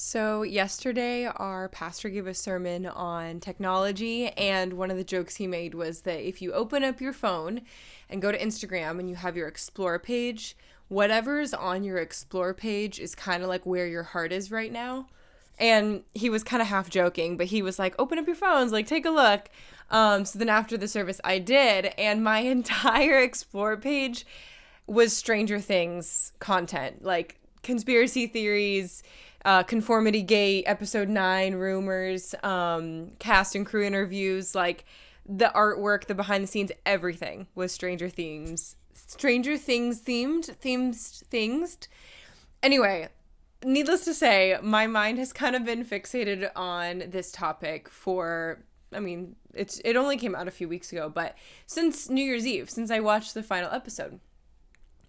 So, yesterday, our pastor gave a sermon on technology, and one of the jokes he made was that if you open up your phone and go to Instagram and you have your Explore page, whatever's on your Explore page is kind of like where your heart is right now. And he was kind of half joking, but he was like, open up your phones, like, take a look. So then after the service, I did, and my entire Explore page was Stranger Things content, like conspiracy theories, Conformity Gate, episode 9, rumors, cast and crew interviews, like the artwork, the behind the scenes, everything was Stranger Things things. Anyway, needless to say, my mind has kind of been fixated on this topic it only came out a few weeks ago, but since New Year's Eve, since I watched the final episode.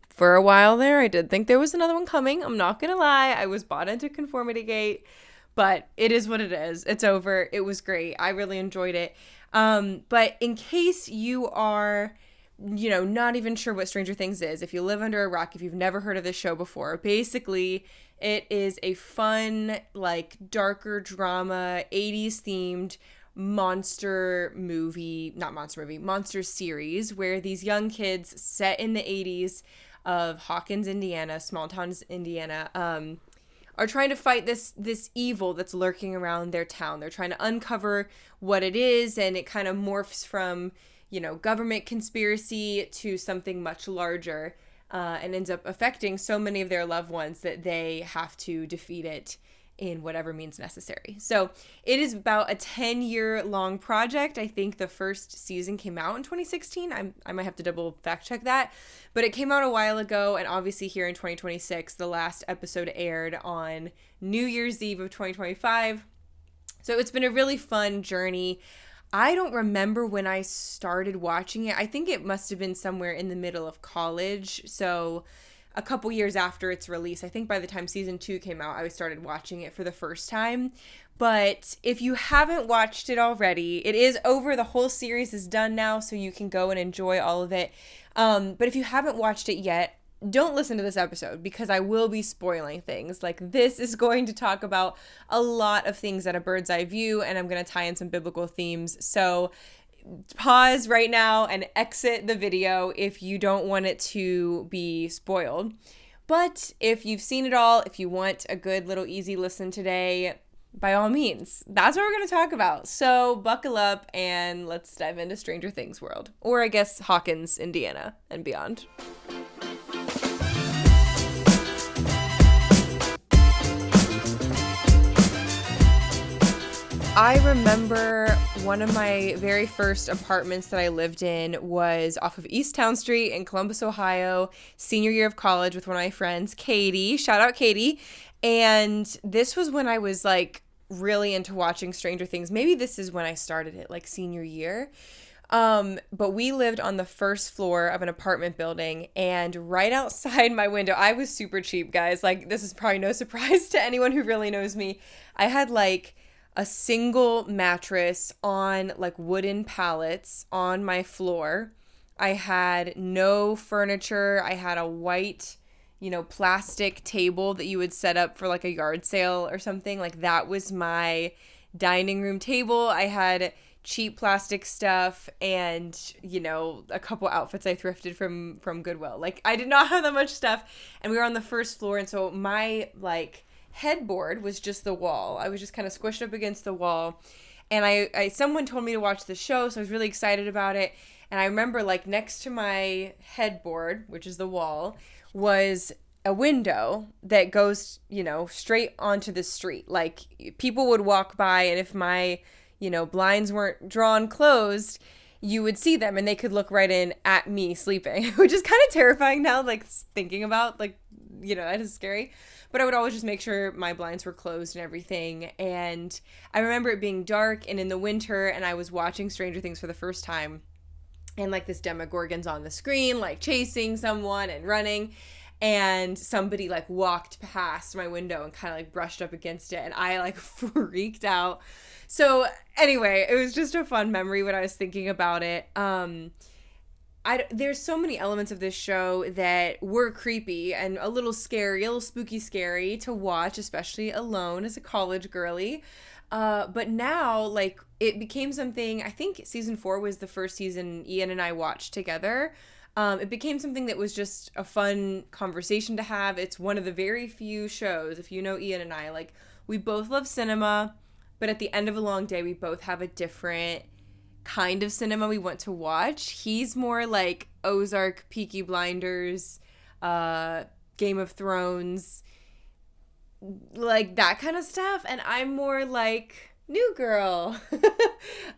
For a while there, I did think there was another one coming. I'm not gonna lie. I was bought into Conformity Gate, but it is what it is. It's over. It was great. I really enjoyed it. But in case you are, not even sure what Stranger Things is, if you live under a rock, if you've never heard of this show before, basically it is a fun, like, darker drama, 80s themed monster series where these young kids set in the 80s of Hawkins, Indiana, small towns, Indiana, are trying to fight this evil that's lurking around their town. They're trying to uncover what it is, and it kind of morphs from, government conspiracy to something much larger, and ends up affecting so many of their loved ones that they have to defeat it in whatever means necessary. So it is about a 10-year-long project. I think the first season came out in 2016. I might have to double fact check that, but it came out a while ago, and obviously here in 2026, the last episode aired on New Year's Eve of 2025. So it's been a really fun journey. I don't remember when I started watching it. I think it must have been somewhere in the middle of college. So a couple years after its release. I think by the time season 2 came out, I started watching it for the first time. But if you haven't watched it already, it is over. The whole series is done now, so you can go and enjoy all of it. But if you haven't watched it yet, don't listen to this episode because I will be spoiling things. Like, this is going to talk about a lot of things at a bird's eye view, and I'm going to tie in some biblical themes. So pause right now and exit the video if you don't want it to be spoiled. But if you've seen it all, if you want a good little easy listen today, by all means, that's what we're going to talk about. So buckle up and let's dive into Stranger Things world. Or I guess Hawkins, Indiana, and beyond. I remember one of my very first apartments that I lived in was off of East Town Street in Columbus, Ohio, senior year of college with one of my friends, Katie. Shout out Katie. And this was when I was like really into watching Stranger Things. Maybe this is when I started it, like senior year. But we lived on the first floor of an apartment building, and right outside my window, I was super cheap, guys. Like, this is probably no surprise to anyone who really knows me. I had like a single mattress on like wooden pallets on my floor. I had no furniture. I had a white, plastic table that you would set up for like a yard sale or something. Like, that was my dining room table. I had cheap plastic stuff and, a couple outfits I thrifted from Goodwill. Like, I did not have that much stuff, and we were on the first floor, and so my like headboard was just the wall. I was just kind of squished up against the wall, and I someone told me to watch the show, so I was really excited about it. And I remember like next to my headboard, which is the wall, was a window that goes, straight onto the street. Like, people would walk by, and if my, blinds weren't drawn closed, you would see them and they could look right in at me sleeping, which is kind of terrifying now, like thinking about, like, that is scary. But I would always just make sure my blinds were closed and everything. And I remember it being dark and in the winter, and I was watching Stranger Things for the first time. And like this Demogorgon's on the screen, like chasing someone and running. And somebody like walked past my window and kind of like brushed up against it. And I like freaked out. So anyway, it was just a fun memory when I was thinking about it. there's so many elements of this show that were creepy and a little scary, a little spooky scary to watch, especially alone as a college girly. But now, like, it became something, I think season 4 was the first season Ian and I watched together. It became something that was just a fun conversation to have. It's one of the very few shows, if you know Ian and I, like, we both love cinema, but at the end of a long day, we both have a different kind of cinema we want to watch. He's more like Ozark, Peaky Blinders, Game of Thrones, like that kind of stuff, and I'm more like New Girl.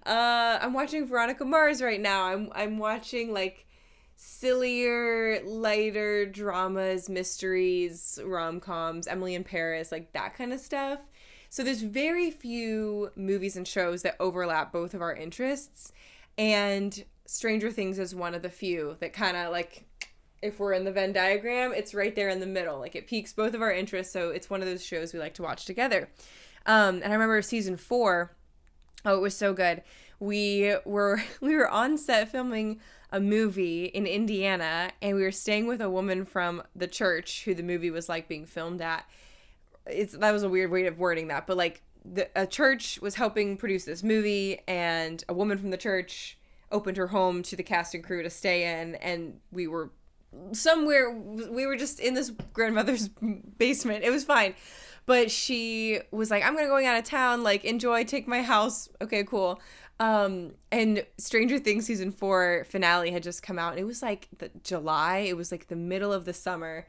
I'm watching Veronica Mars right now. I'm watching like sillier, lighter dramas, mysteries, rom-coms, Emily in Paris, like that kind of stuff. So there's very few movies and shows that overlap both of our interests, and Stranger Things is one of the few that kind of like, if we're in the Venn diagram, it's right there in the middle. Like it piques both of our interests, so it's one of those shows we like to watch together. And I remember season 4, oh, it was so good. We were on set filming a movie in Indiana, and we were staying with a woman from the church who the movie was like being filmed at. That was a weird way of wording that, but like a church was helping produce this movie, and a woman from the church opened her home to the cast and crew to stay in, and we were just in this grandmother's basement. It was fine. But she was like, I'm going out of town, like, enjoy, take my house. Okay, cool. And Stranger Things season 4 finale had just come out, and it was like July. It was like the middle of the summer.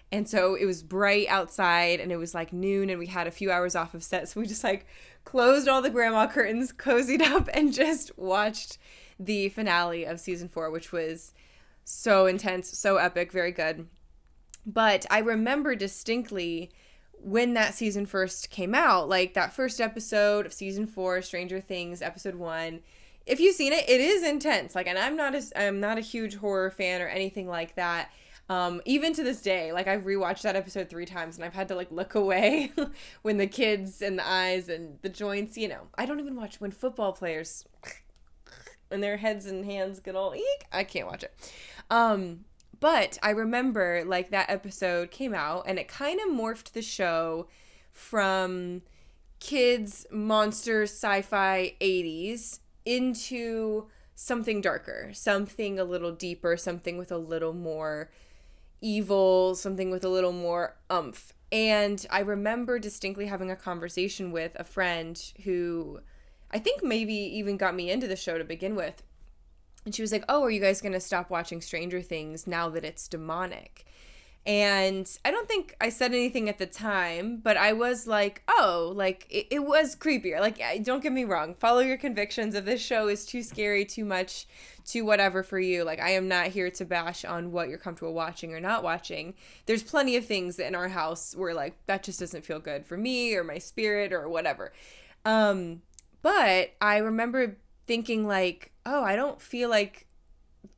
And so it was bright outside, and it was like noon, and we had a few hours off of set. So we just like closed all the grandma curtains, cozied up, and just watched the finale of season 4, which was so intense, so epic, very good. But I remember distinctly when that season first came out, like that first episode of season 4, Stranger Things, episode 1. If you've seen it, it is intense. Like, and I'm not a huge horror fan or anything like that. Even to this day, like I've rewatched that episode 3 times, and I've had to like look away when the kids and the eyes and the joints, you know. I don't even watch when football players and their heads and hands get all eek. I can't watch it. But I remember like that episode came out, and it kind of morphed the show from kids, monsters, sci-fi 80s into something darker, something a little deeper, something with a little more evil, something with a little more umph. And I remember distinctly having a conversation with a friend who I think maybe even got me into the show to begin with. And she was like, oh, are you guys going to stop watching Stranger Things now that it's demonic? And I don't think I said anything at the time, but I was like, oh, like, it was creepier. Like, don't get me wrong. Follow your convictions. If this show is too scary, too much, too whatever for you, like, I am not here to bash on what you're comfortable watching or not watching. There's plenty of things in our house where, like, that just doesn't feel good for me or my spirit or whatever. But I remember thinking, like, oh, I don't feel like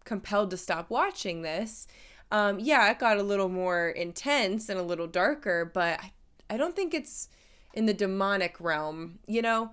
compelled to stop watching this. Yeah, it got a little more intense and a little darker, but I don't think it's in the demonic realm, you know,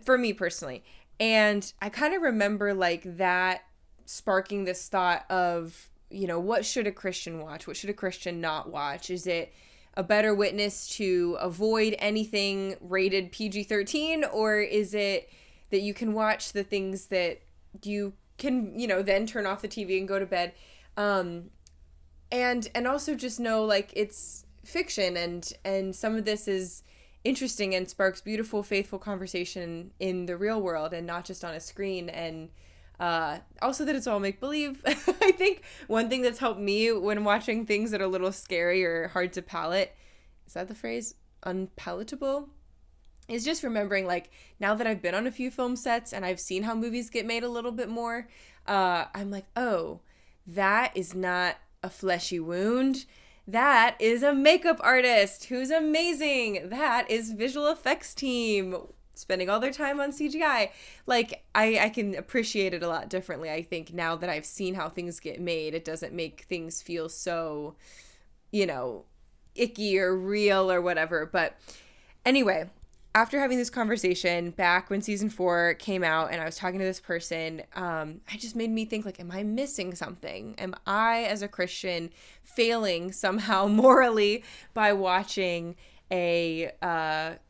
for me personally. And I kind of remember like that sparking this thought of, you know, what should a Christian watch? What should a Christian not watch? Is it a better witness to avoid anything rated PG-13, or is it that you can watch the things that you can, you know, then turn off the TV and go to bed? And also just know, like, it's fiction, and some of this is interesting and sparks beautiful, faithful conversation in the real world and not just on a screen. And also that it's all make-believe. I think one thing that's helped me when watching things that are a little scary or hard to palate, is that the phrase? Unpalatable? Is just remembering, like, now that I've been on a few film sets and I've seen how movies get made a little bit more, I'm like, oh, that is not a fleshy wound. That is a makeup artist who's amazing. That is visual effects team spending all their time on CGI. Like, I can appreciate it a lot differently. I think now that I've seen how things get made, it doesn't make things feel so, you know, icky or real or whatever. But anyway, after having this conversation back when season 4 came out and I was talking to this person, it just made me think, like, am I missing something? Am I, as a Christian, failing somehow morally by watching a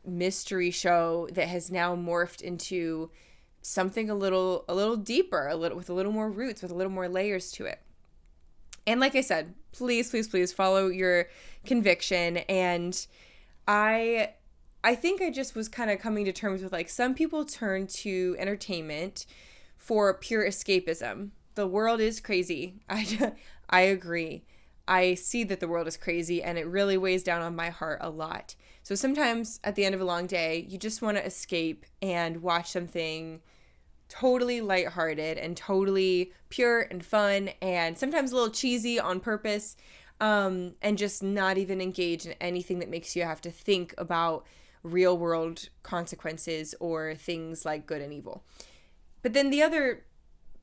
mystery show that has now morphed into something a little deeper, with a little more roots, with a little more layers to it? And like I said, please, please, please follow your conviction. And I think I just was kind of coming to terms with, like, some people turn to entertainment for pure escapism. The world is crazy. I agree. I see that the world is crazy, and it really weighs down on my heart a lot. So sometimes at the end of a long day, you just want to escape and watch something totally lighthearted and totally pure and fun, and sometimes a little cheesy on purpose, and just not even engage in anything that makes you have to think about real world consequences or things like good and evil. But then the other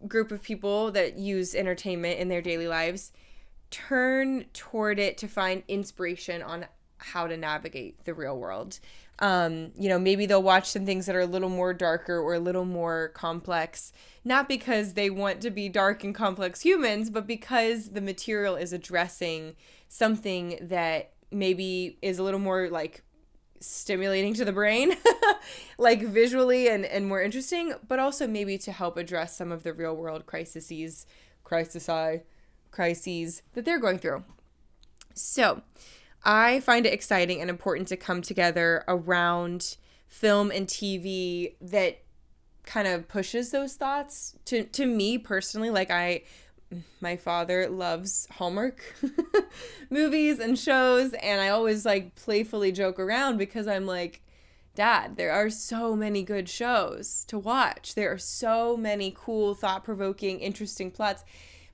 group of people that use entertainment in their daily lives turn toward it to find inspiration on how to navigate the real world. Maybe they'll watch some things that are a little more darker or a little more complex, not because they want to be dark and complex humans, but because the material is addressing something that maybe is a little more, like, stimulating to the brain, like visually and more interesting, but also maybe to help address some of the real world crises that they're going through. So I find it exciting and important to come together around film and TV that kind of pushes those thoughts. To me personally, like, my father loves Hallmark movies and shows, and I always, like, playfully joke around because I'm like, Dad, there are so many good shows to watch. There are so many cool, thought-provoking, interesting plots,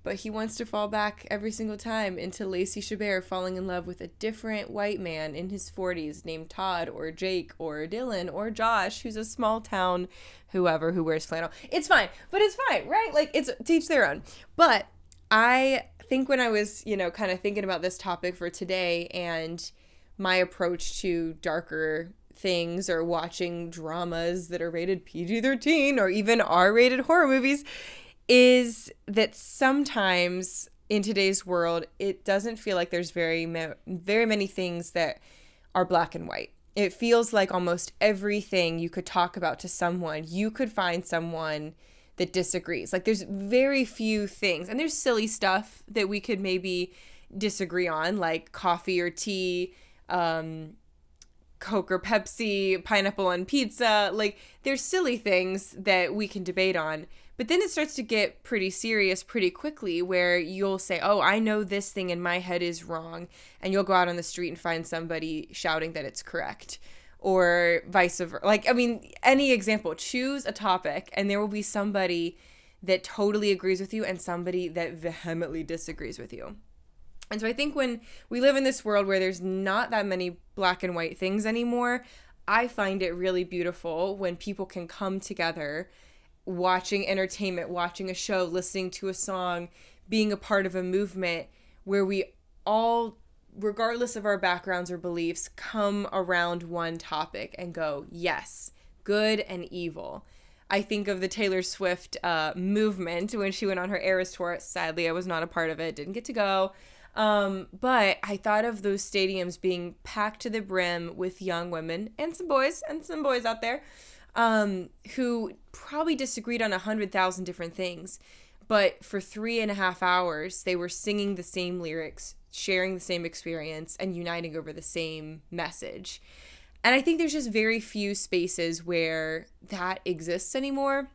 but he wants to fall back every single time into Lacey Chabert falling in love with a different white man in his 40s named Todd or Jake or Dylan or Josh, who's a small town whoever who wears flannel. It's fine, but it's fine, right? Like, it's to each their own. But I think when I was, kind of thinking about this topic for today and my approach to darker things or watching dramas that are rated PG-13 or even R-rated horror movies, is that sometimes in today's world, it doesn't feel like there's very many things that are black and white. It feels like almost everything you could talk about to someone, you could find someone that disagrees. Like, there's very few things, and there's silly stuff that we could maybe disagree on, like coffee or tea, Coke or Pepsi, pineapple on pizza. Like, there's silly things that we can debate on. But then it starts to get pretty serious pretty quickly, where you'll say, oh, I know this thing in my head is wrong. And you'll go out on the street and find somebody shouting that it's correct, or vice versa. Like, I mean, any example, choose a topic and there will be somebody that totally agrees with you and somebody that vehemently disagrees with you. And so I think when we live in this world where there's not that many black and white things anymore, I find it really beautiful when people can come together watching entertainment, watching a show, listening to a song, being a part of a movement where we all, regardless of our backgrounds or beliefs, come around one topic and go, yes, good and evil. I think of the Taylor Swift movement when she went on her Eras tour. Sadly, I was not a part of it, didn't get to go. But I thought of those stadiums being packed to the brim with young women and some boys out there, who probably disagreed on 100,000 different things. But for 3.5 hours, they were singing the same lyrics, sharing the same experience, and uniting over the same message. And I think there's just very few spaces where that exists anymore.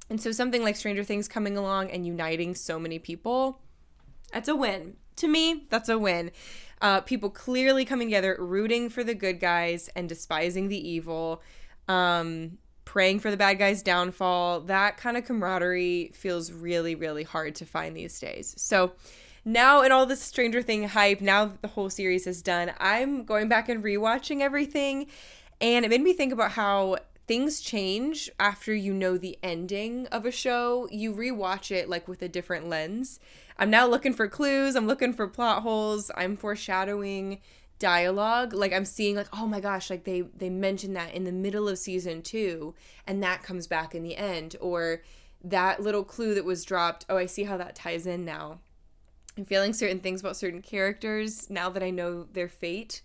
And so something like Stranger Things coming along and uniting so many people, that's a win. To me, that's a win. People clearly coming together, rooting for the good guys and despising the evil, praying for the bad guy's downfall. That kind of camaraderie feels really, really hard to find these days. So now in all this Stranger Thing hype, now that the whole series is done, I'm going back and rewatching everything. And it made me think about how things change after you know the ending of a show. You rewatch it like with a different lens. I'm now looking for clues. I'm looking for plot holes. I'm foreshadowing dialogue. Like I'm seeing like, oh my gosh, like they mentioned that in the middle of season 2 and that comes back in the end, or that little clue that was dropped, oh, I see how that ties in now. I'm feeling certain things about certain characters now that I know their fate.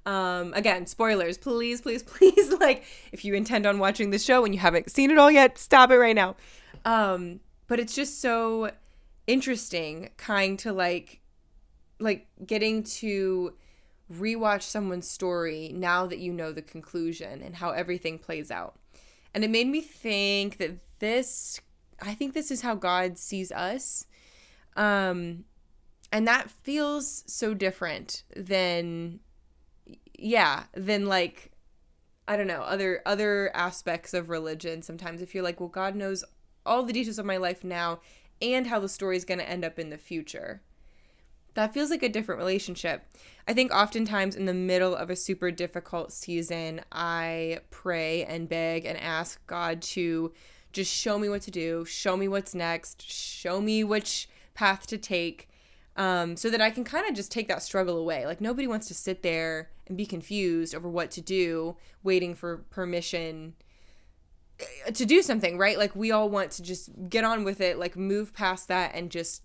Again, spoilers, please, please, please. Like, if you intend on watching the show and you haven't seen it all yet, stop it right now. But it's just so interesting, kind to like getting to rewatch someone's story now that you know the conclusion and how everything plays out. And it made me think that I think this is how God sees us. And that feels so different than like, I don't know, other aspects of religion. Sometimes I feel like, well, God knows all the details of my life now and how the story is going to end up in the future. That feels like a different relationship. I think oftentimes in the middle of a super difficult season, I pray and beg and ask God to just show me what to do, show me what's next, show me which path to take, so that I can kind of just take that struggle away. Like, nobody wants to sit there and be confused over what to do, waiting for permission to do something, right? Like, we all want to just get on with it, like move past that and just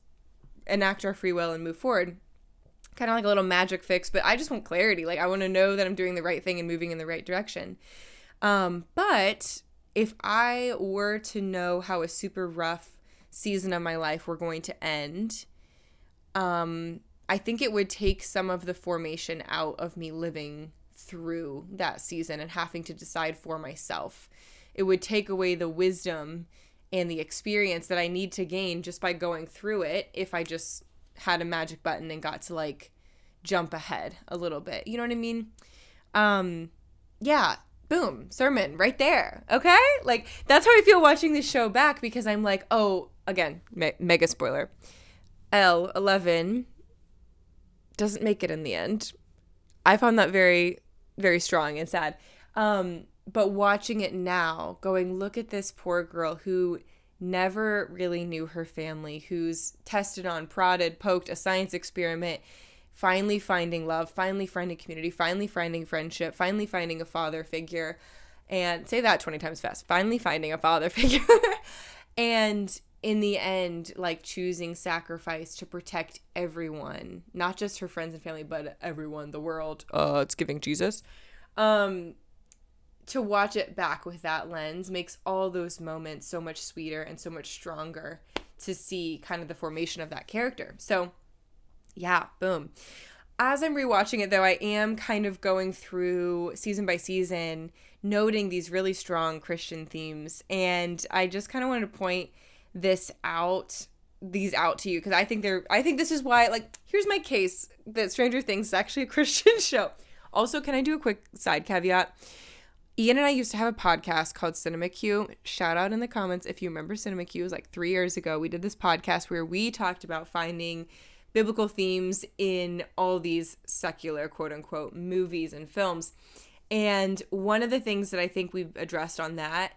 enact our free will and move forward. Kind of like a little magic fix, but I just want clarity. Like, I want to know that I'm doing the right thing and moving in the right direction. But if I were to know how a super rough season of my life were going to end, I think it would take some of the formation out of me living through that season and having to decide for myself. It would take away the wisdom and the experience that I need to gain just by going through it if I just had a magic button and got to like jump ahead a little bit. You know what I mean? Yeah, boom, sermon right there. Okay? Like, that's how I feel watching this show back, because I'm like, oh, again, mega spoiler. Elle, doesn't make it in the end. I found that very, very strong and sad. But watching it now, going, look at this poor girl who never really knew her family, who's tested on, prodded, poked, a science experiment, finally finding love, finally finding community, finally finding friendship, finally finding a father figure, and say that 20 times fast, finally finding a father figure. And in the end, like, choosing sacrifice to protect everyone, not just her friends and family, but everyone, the world. It's giving Jesus. To watch it back with that lens makes all those moments so much sweeter and so much stronger to see kind of the formation of that character. So, yeah, boom. As I'm rewatching it, though, I am kind of going through season by season, noting these really strong Christian themes. And I just kind of wanted to point these out to you, because I think this is why, like, here's my case that Stranger Things is actually a Christian show. Also, can I do a quick side caveat? Ian and I used to have a podcast called Cinema Q. Shout out in the comments if you remember Cinema Q. It was like 3 years ago. We did this podcast where we talked about finding biblical themes in all these secular, quote unquote, movies and films. And one of the things that I think we've addressed on that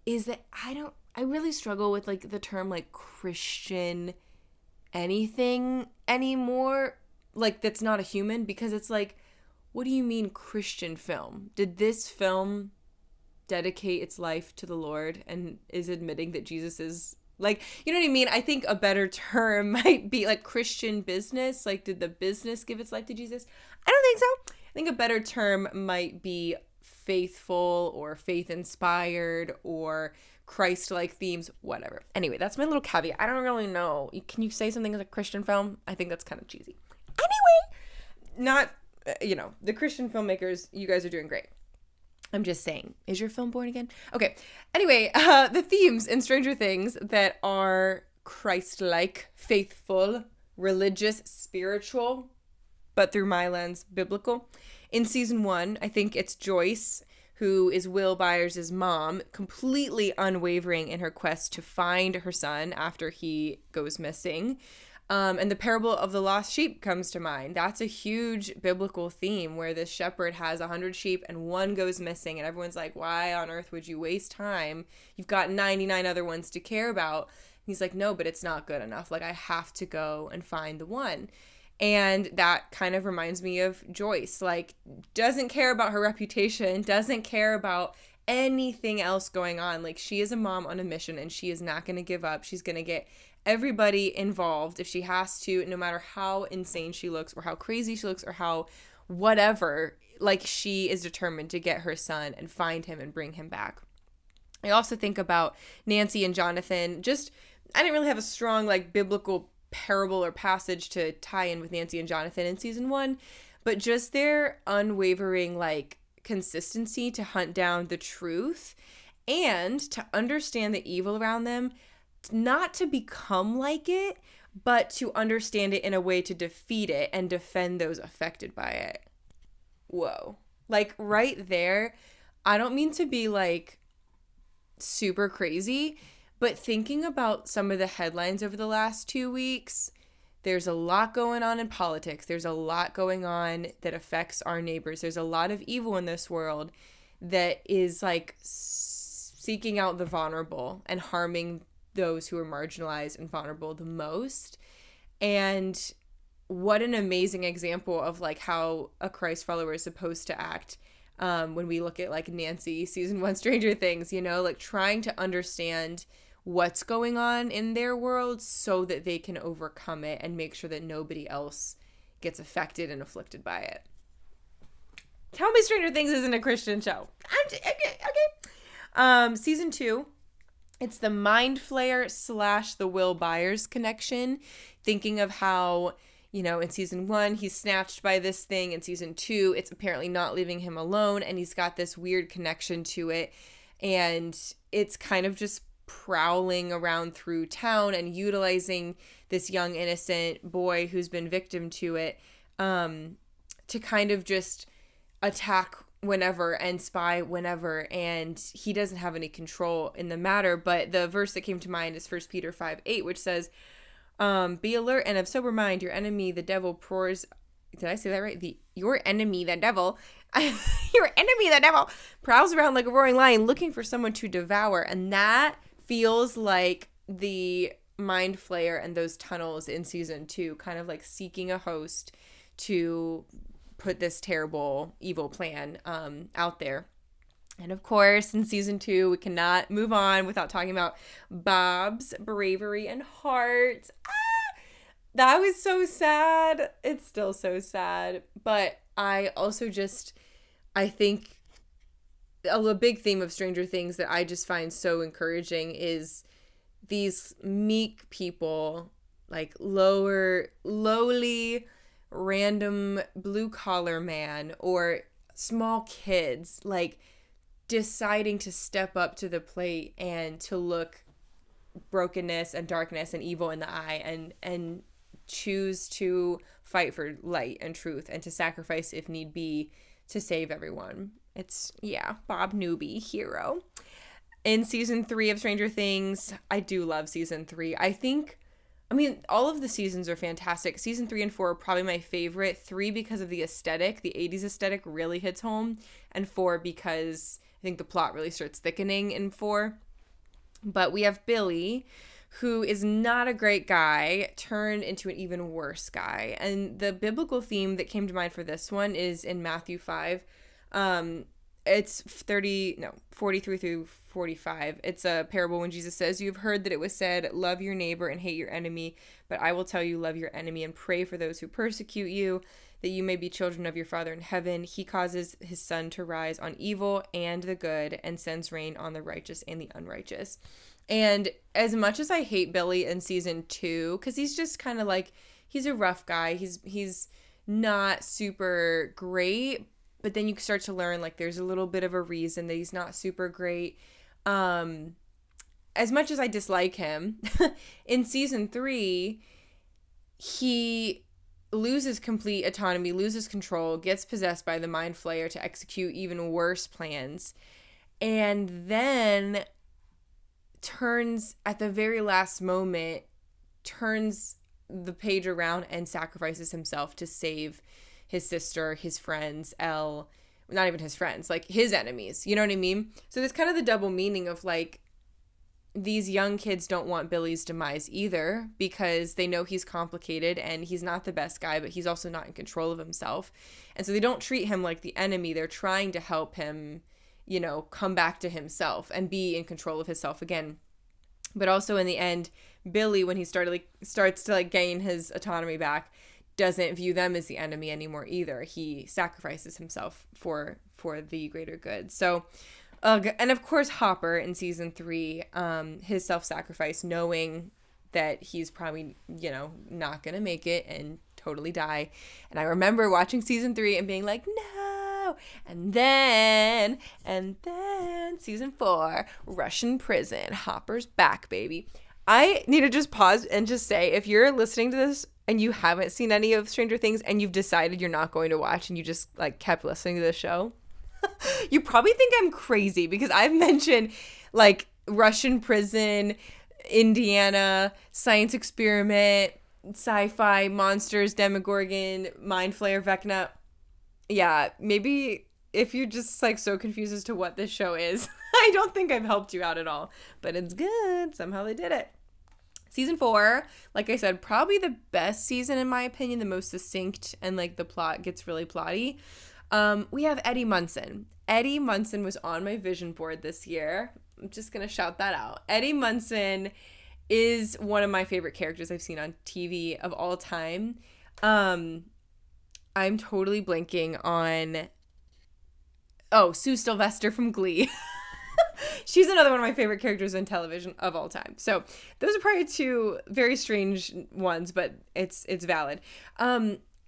is that I really struggle with like the term like Christian anything anymore, like that's not a human, because it's like, what do you mean Christian film? Did this film dedicate its life to the Lord and is admitting that Jesus is, like, you know what I mean? I think a better term might be like Christian business. Like, did the business give its life to Jesus? I don't think so. I think a better term might be faithful or faith-inspired or Christ-like themes, whatever. Anyway, that's my little caveat. I don't really know. Can you say something as a Christian film? I think that's kind of cheesy. Anyway, not... the Christian filmmakers, you guys are doing great. I'm just saying, is your film born again? Okay. Anyway, the themes in Stranger Things that are Christ-like, faithful, religious, spiritual, but through my lens, biblical. In season 1, I think it's Joyce, who is Will Byers' mom, completely unwavering in her quest to find her son after he goes missing. And the parable of the lost sheep comes to mind. That's a huge biblical theme where this shepherd has 100 sheep and one goes missing, and everyone's like, why on earth would you waste time? You've got 99 other ones to care about. And he's like, no, but it's not good enough. Like, I have to go and find the one. And that kind of reminds me of Joyce. Like, doesn't care about her reputation, doesn't care about anything else going on. Like, she is a mom on a mission, and she is not going to give up. She's going to get everybody involved if she has to, no matter how insane she looks or how crazy she looks or how whatever. Like, she is determined to get her son and find him and bring him back. I also think about Nancy and Jonathan. I didn't really have a strong, like, biblical parable or passage to tie in with Nancy and Jonathan in season 1, but just their unwavering, like, consistency to hunt down the truth and to understand the evil around them, not to become like it, but to understand it in a way to defeat it and defend those affected by it. Whoa. Like, right there, I don't mean to be, like, super crazy, but thinking about some of the headlines over the last 2 weeks, there's a lot going on in politics. There's a lot going on that affects our neighbors. There's a lot of evil in this world that is, like, seeking out the vulnerable and harming those who are marginalized and vulnerable the most. And what an amazing example of, like, how a Christ follower is supposed to act. When we look at, like, Nancy, season 1 Stranger Things, you know, like, trying to understand what's going on in their world so that they can overcome it and make sure that nobody else gets affected and afflicted by it. Tell me Stranger Things isn't a Christian show. Okay. Season 2, it's the Mind Flayer / the Will Byers connection. Thinking of how, you know, in season 1, he's snatched by this thing. In season 2, it's apparently not leaving him alone, and he's got this weird connection to it. And it's kind of just prowling around through town and utilizing this young innocent boy who's been victim to it to kind of just attack whenever and spy whenever, and he doesn't have any control in the matter. But the verse that came to mind is 1 Peter 5:8, which says, be alert and of sober mind, your enemy the devil pours. Did I say that right? Your enemy the devil your enemy the devil prowls around like a roaring lion looking for someone to devour. And that feels like the Mind Flayer and those tunnels in season 2, kind of like seeking a host to put this terrible evil plan out there. And of course, in season 2, we cannot move on without talking about Bob's bravery and heart. That was so sad. It's still so sad. But I also I think a big theme of Stranger Things that I just find so encouraging is these meek people, like lowly, random blue-collar man or small kids, like, deciding to step up to the plate and to look brokenness and darkness and evil in the eye and choose to fight for light and truth and to sacrifice if need be to save everyone. It's, Bob Newby, hero. In season 3 of Stranger Things, I do love season 3. All of the seasons are fantastic. Season 3 and 4 are probably my favorite. 3 because of the aesthetic. The 80s aesthetic really hits home. And 4 because I think the plot really starts thickening in 4. But we have Billy, who is not a great guy, turned into an even worse guy. And the biblical theme that came to mind for this one is in Matthew 5. It's 43 through 45. It's a parable when Jesus says, "You have heard that it was said, love your neighbor and hate your enemy. But I will tell you, love your enemy and pray for those who persecute you, that you may be children of your Father in heaven. He causes his sun to rise on evil and the good and sends rain on the righteous and the unrighteous." And as much as I hate Billy in season 2, because he's just kind of like, he's a rough guy. He's not super great. But then you start to learn, like, there's a little bit of a reason that he's not super great. As much as I dislike him, in season 3, he loses complete autonomy, loses control, gets possessed by the Mind Flayer to execute even worse plans, and then turns, at the very last moment, turns the page around and sacrifices himself to save his sister, his friends, Elle, not even his friends, like his enemies, you know what I mean? So there's kind of the double meaning of, like, these young kids don't want Billy's demise either, because they know he's complicated and he's not the best guy, but he's also not in control of himself. And so they don't treat him like the enemy. They're trying to help him, you know, come back to himself and be in control of himself again. But also in the end, Billy, when he starts to like gain his autonomy back, doesn't view them as the enemy anymore either. He sacrifices himself for the greater good. So, and of course, Hopper in season 3, his self-sacrifice, knowing that he's probably, you know, not going to make it and totally die. And I remember watching season 3 and being like, no. And then season 4, Russian prison, Hopper's back, baby. I need to just pause and just say, if you're listening to this and you haven't seen any of Stranger Things and you've decided you're not going to watch and you just like kept listening to the show, you probably think I'm crazy, because I've mentioned like Russian prison, Indiana, science experiment, sci-fi, monsters, Demogorgon, Mind Flayer, Vecna. Yeah, maybe if you're just like so confused as to what this show is, I don't think I've helped you out at all, but it's good. Somehow they did it. Season 4, like I said, probably the best season in my opinion, the most succinct, and like the plot gets really plotty. We have Eddie Munson. Eddie Munson was on my vision board this year. I'm just going to shout that out. Eddie Munson is one of my favorite characters I've seen on TV of all time. I'm totally blanking on... Oh, Sue Sylvester from Glee. She's another one of my favorite characters in television of all time. So those are probably 2 very strange ones, but it's valid.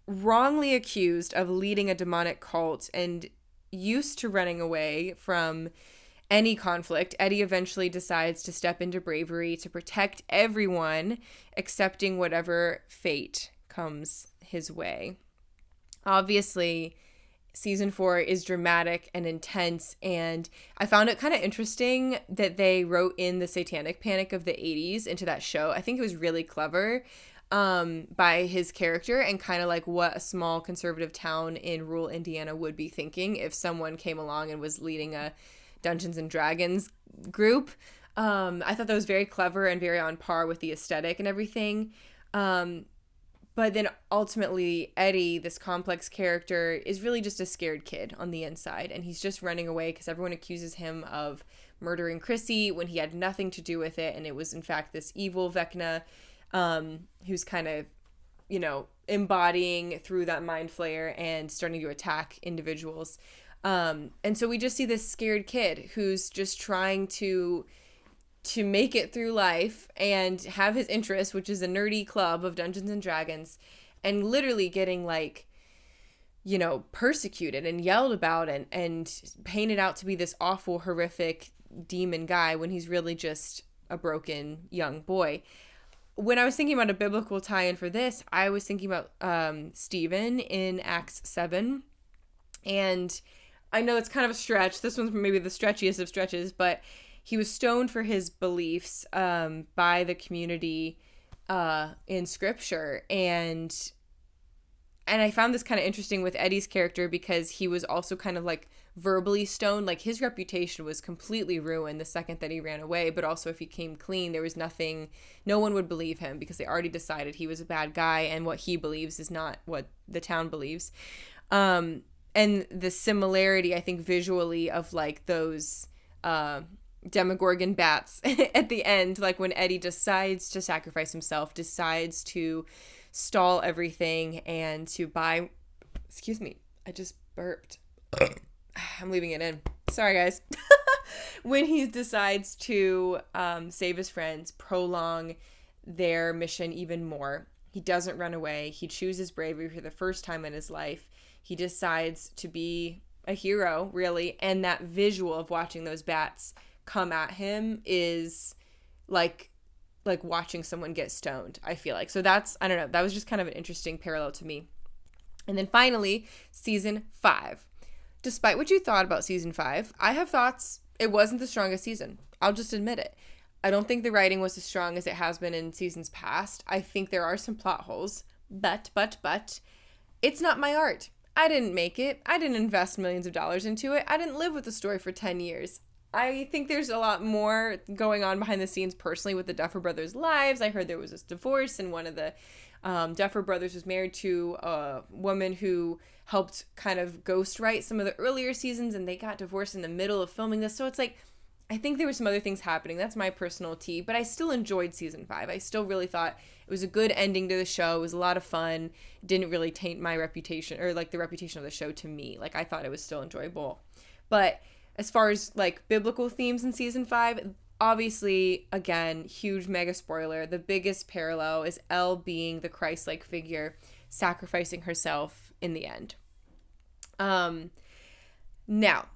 Wrongly accused of leading a demonic cult and used to running away from any conflict, Eddie eventually decides to step into bravery to protect everyone, accepting whatever fate comes his way. Obviously, season 4 is dramatic and intense, and I found it kind of interesting that they wrote in the satanic panic of the 80s into that show. I think it was really clever by his character, and kind of like what a small conservative town in rural Indiana would be thinking if someone came along and was leading a Dungeons and Dragons group. I thought that was very clever and very on par with the aesthetic and everything. But then ultimately, Eddie, this complex character, is really just a scared kid on the inside. And he's just running away because everyone accuses him of murdering Chrissy when he had nothing to do with it. And it was, in fact, this evil Vecna who's kind of, you know, embodying through that Mind Flayer and starting to attack individuals. And so we just see this scared kid who's just trying to make it through life and have his interest, which is a nerdy club of Dungeons and Dragons, and literally getting like, you know, persecuted and yelled about and painted out to be this awful, horrific demon guy when he's really just a broken young boy. When I was thinking about a biblical tie-in for this, I was thinking about Stephen in Acts 7. And I know it's kind of a stretch. This one's maybe the stretchiest of stretches, but he was stoned for his beliefs by the community in scripture. And I found this kind of interesting with Eddie's character because he was also kind of like verbally stoned. Like his reputation was completely ruined the second that he ran away. But also if he came clean, there was nothing, no one would believe him because they already decided he was a bad guy and what he believes is not what the town believes. And the similarity, I think, visually of like those Demogorgon bats at the end, like when Eddie decides to sacrifice himself, decides to stall everything and to buy, excuse me, I just burped. I'm leaving it in. Sorry, guys. When he decides to save his friends, prolong their mission even more, he doesn't run away. He chooses bravery for the first time in his life. He decides to be a hero, really, and that visual of watching those bats come at him is like watching someone get stoned, I feel like. So that's, I don't know, that was just kind of an interesting parallel to me. And then finally, season 5. Despite what you thought about season 5, I have thoughts it wasn't the strongest season. I'll just admit it. I don't think the writing was as strong as it has been in seasons past. I think there are some plot holes, but it's not my art. I didn't make it. I didn't invest millions of dollars into it. I didn't live with the story for 10 years. I think there's a lot more going on behind the scenes personally with the Duffer Brothers' lives. I heard there was this divorce, and one of the Duffer Brothers was married to a woman who helped kind of ghostwrite some of the earlier seasons, and they got divorced in the middle of filming this. So it's like, I think there were some other things happening. That's my personal tea, but I still enjoyed season 5. I still really thought it was a good ending to the show. It was a lot of fun. It didn't really taint my reputation, or like the reputation of the show to me. Like, I thought it was still enjoyable. But as far as like biblical themes in season 5, obviously, again, huge mega spoiler. The biggest parallel is Elle being the Christ-like figure, sacrificing herself in the end. Now,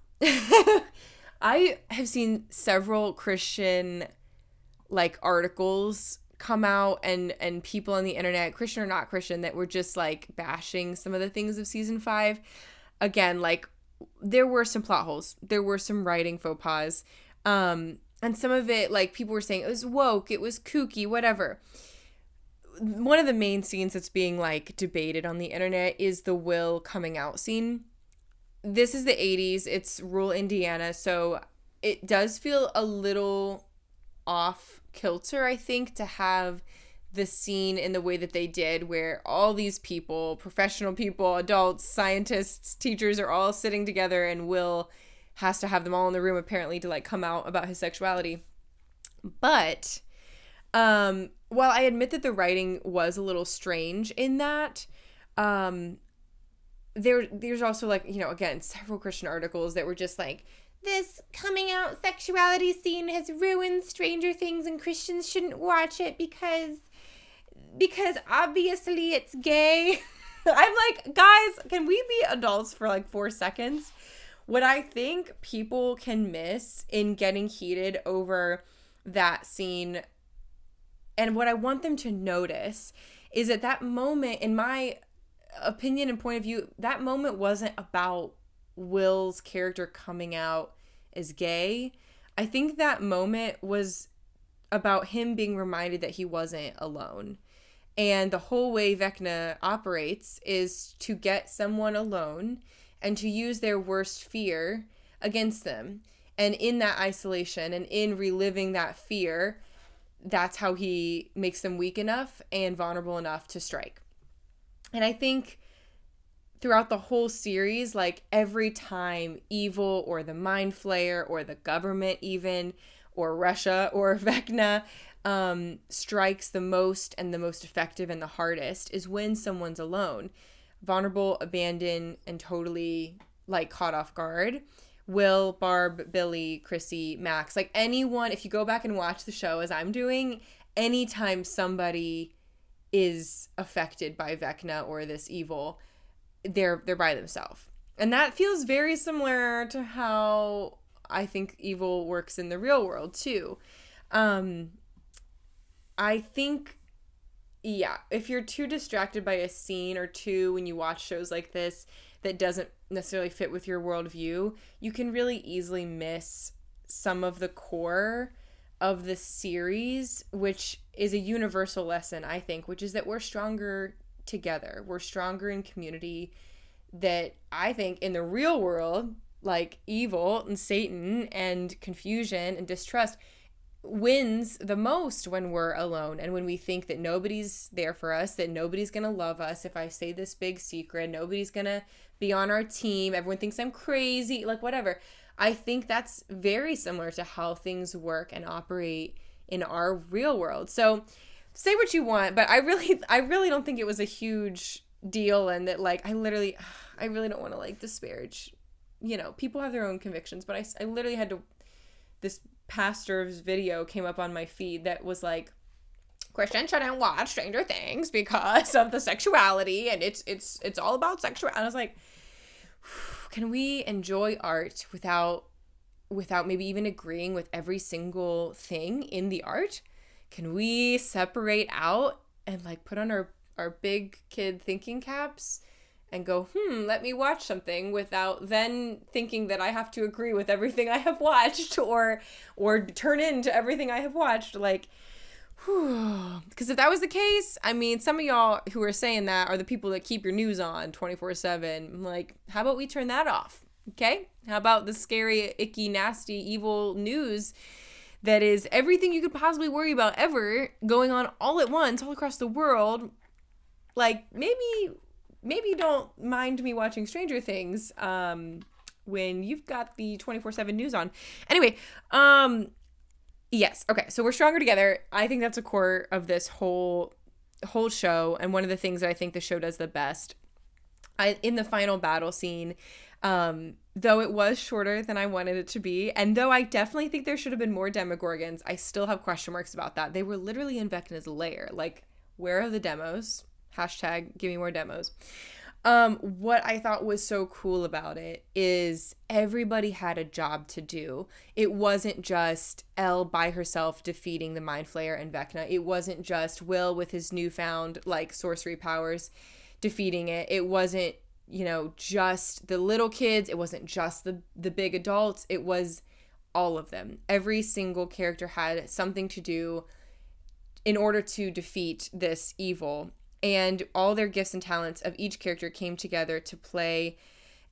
I have seen several Christian like articles come out and people on the internet, Christian or not Christian, that were just like bashing some of the things of season 5. Again, like, there were some plot holes. There were some writing faux pas. And some of it, like, people were saying it was woke, it was kooky, whatever. One of the main scenes that's being, like, debated on the internet is the Will coming out scene. This is the 80s. It's rural Indiana, so it does feel a little off kilter, I think, to have the scene in the way that they did, where all these people, professional people, adults, scientists, teachers, are all sitting together, and Will has to have them all in the room apparently to like come out about his sexuality. But while I admit that the writing was a little strange in that, there's also, like, you know, again, several Christian articles that were just like, this coming out sexuality scene has ruined Stranger Things and Christians shouldn't watch it because obviously it's gay. I'm like, guys, can we be adults for like 4 seconds? What I think people can miss in getting heated over that scene, and what I want them to notice, is at that moment, in my opinion and point of view, that moment wasn't about Will's character coming out as gay. I think that moment was about him being reminded that he wasn't alone. And the whole way Vecna operates is to get someone alone and to use their worst fear against them. And in that isolation and in reliving that fear, that's how he makes them weak enough and vulnerable enough to strike. And I think throughout the whole series, like, every time evil or the Mind Flayer or the government even, or Russia or Vecna strikes the most and the most effective and the hardest is when someone's alone, vulnerable, abandoned, and totally like caught off guard. Will, Barb, Billy, Chrissy, Max, like anyone, if you go back and watch the show as I'm doing, anytime somebody is affected by Vecna or this evil, they're by themselves. And that feels very similar to how I think evil works in the real world too. I think, yeah, if you're too distracted by a scene or two when you watch shows like this that doesn't necessarily fit with your worldview, you can really easily miss some of the core of the series, which is a universal lesson, I think, which is that we're stronger together. We're stronger in community. That I think in the real world, like, evil and Satan and confusion and distrust wins the most when we're alone and when we think that nobody's there for us, that nobody's gonna love us if I say this big secret, nobody's gonna be on our team, everyone thinks I'm crazy, like, whatever. I think that's very similar to how things work and operate in our real world. So say what you want, but I really don't think it was a huge deal, and that, like, I really don't want to, like, disparage, you know, people have their own convictions, but I literally had to, this pastor's video came up on my feed that was like, Christians shouldn't watch Stranger Things because of the sexuality, and it's all about sexuality. And I was like, can we enjoy art without maybe even agreeing with every single thing in the art? Can we separate out and, like, put on our big kid thinking caps and go, let me watch something, without then thinking that I have to agree with everything I have watched or turn into everything I have watched. Like, because if that was the case, I mean, some of y'all who are saying that are the people that keep your news on 24/7. Like, how about we turn that off? Okay? How about the scary, icky, nasty, evil news that is everything you could possibly worry about ever going on all at once, all across the world? Like, maybe don't mind me watching Stranger Things when you've got the 24/7 news on. Anyway, yes. Okay, so we're stronger together. I think that's a core of this whole show, and one of the things that I think the show does the best. In the final battle scene, though it was shorter than I wanted it to be, and though I definitely think there should have been more Demogorgons, I still have question marks about that. They were literally in Vecna's lair. Like, where are the demos? Hashtag give me more demos. What I thought was so cool about it is everybody had a job to do. It wasn't just Elle by herself defeating the Mind Flayer and Vecna. It wasn't just Will with his newfound, like, sorcery powers defeating it. It wasn't, just the little kids. It wasn't just the big adults. It was all of them. Every single character had something to do in order to defeat this evil. And all their gifts and talents of each character came together to play.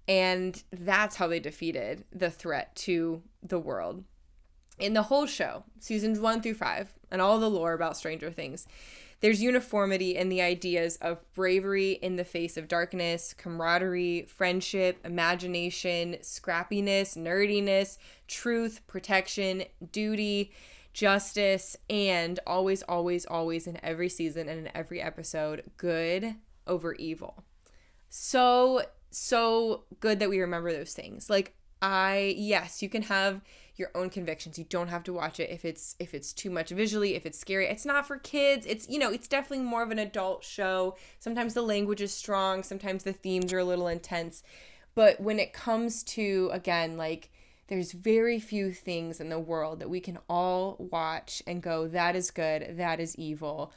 And that's how they defeated the threat to the world. In the whole show, seasons 1 through 5, and all the lore about Stranger Things, there's uniformity in the ideas of bravery in the face of darkness, camaraderie, friendship, imagination, scrappiness, nerdiness, truth, protection, duty, justice, and always, always, always in every season and in every episode, good over evil. So good that we remember those things. Like, yes, you can have your own convictions. You don't have to watch it if it's too much visually, if it's scary. It's not for kids. It's, it's definitely more of an adult show. Sometimes the language is strong. Sometimes the themes are a little intense. But when it comes to, again, like, there's very few things in the world that we can all watch and go, that is good, that is evil,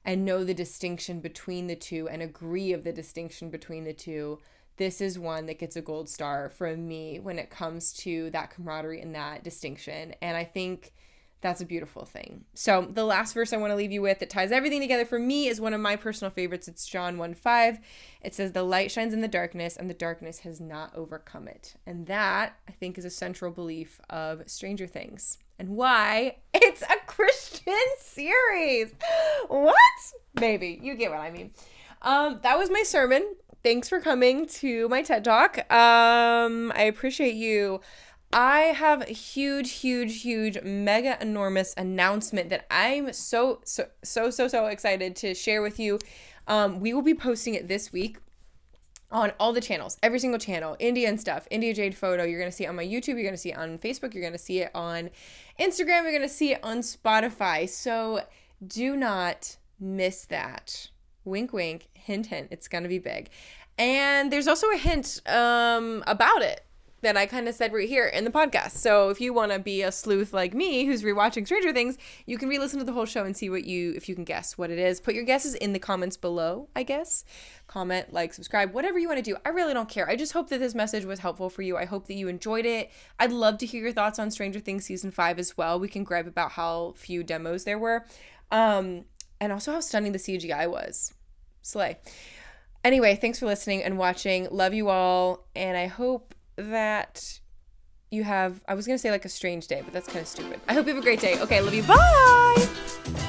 and know the distinction between the two and agree of the distinction between the two. This is one that gets a gold star from me when it comes to that camaraderie and that distinction. And I think that's a beautiful thing. So the last verse I want to leave you with that ties everything together for me is one of my personal favorites. It's John 1:5. It says, "The light shines in the darkness, and the darkness has not overcome it." And that, I think, is a central belief of Stranger Things and why it's a Christian series. What? Maybe. You get what I mean. That was my sermon. Thanks for coming to my TED Talk. I appreciate you. I have a huge, mega enormous announcement that I'm so excited to share with you. We will be posting it this week on all the channels, every single channel, India and stuff, India Jade Photo. You're going to see it on my YouTube. You're going to see it on Facebook. You're going to see it on Instagram. You're going to see it on Spotify. So do not miss that. Wink, wink, hint, hint. It's going to be big. And there's also a hint about it that I kind of said right here in the podcast. So if you want to be a sleuth like me who's rewatching Stranger Things, you can re-listen to the whole show and see if you can guess what it is. Put your guesses in the comments below, I guess. Comment, like, subscribe, whatever you want to do. I really don't care. I just hope that this message was helpful for you. I hope that you enjoyed it. I'd love to hear your thoughts on Stranger Things Season 5 as well. We can gripe about how few demos there were. And also how stunning the CGI was. Slay. Anyway, thanks for listening and watching. Love you all. And I hope that you have, I was going to say like a strange day, but that's kind of stupid. I hope you have a great day. Okay, love you. Bye!